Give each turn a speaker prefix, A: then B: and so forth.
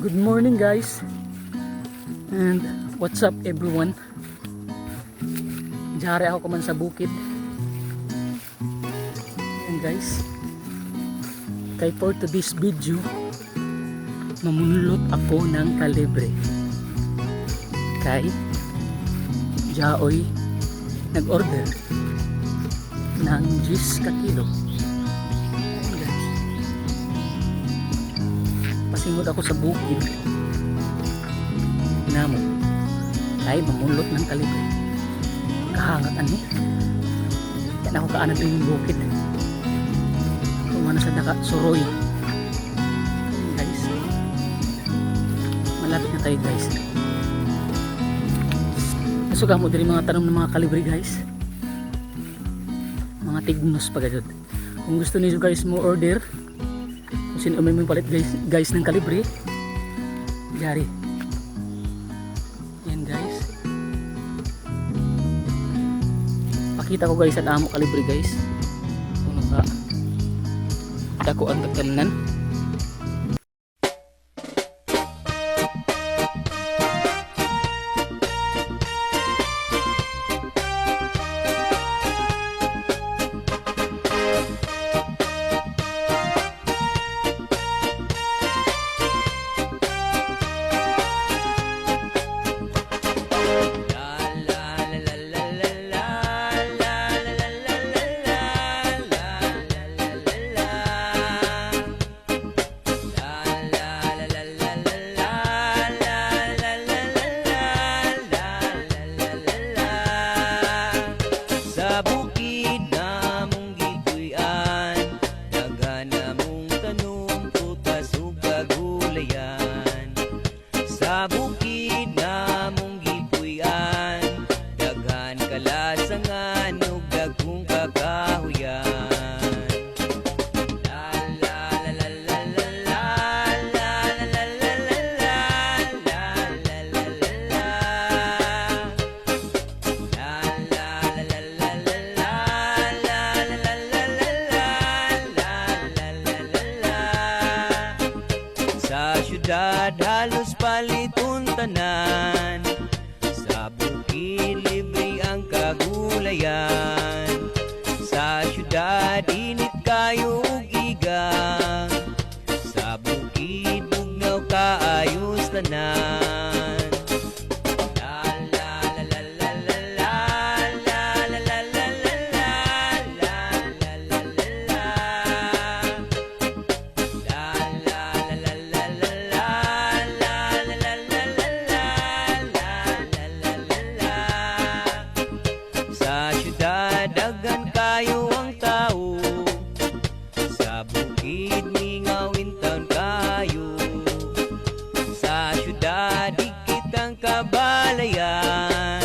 A: Good morning guys, and what's up everyone. Diyari ako kuman sa bukid. And guys, kay for today's video, mamunlot ako ng kalibre. Kay Jaoy nag-order ng 10 ka kilo. Ayan guys, pasingod ako sa bukid namo kay mamunlot ng kalibre. Kahangat ani yan ako kaanad yung bukid kung ano sa daka suroy. Guys, malapit na tayo guys. Nasuga mo din mga tanong ng mga kalibre guys, mga tignos pagadod. Kung gusto niyo guys mo order, kung sino may palit guys ng kalibre, jari yan guys. Pakita ko guys at amo kalibre guys kung ka dako ang tagtanan.
B: Sa bukid na mong gipuy-an, daghan kalasangan ug dagkong kakahuyan. La la la la la la la la la la la la la la la la la. La la la la la la la la la la la la. Sa syudad halos palitun tanan, sa bukid libre ang kagulayan. Sa syudad init kayo ug igang, sa bukid bugnaw kaayos tanan. La la la la la la la la la la la la la la la la la. La la la la la la la la la la la la la. Sa syudad daghan kayo ang tao, sa bukid mingawin taon kayo. Sa syudad dikit ang kabalayan,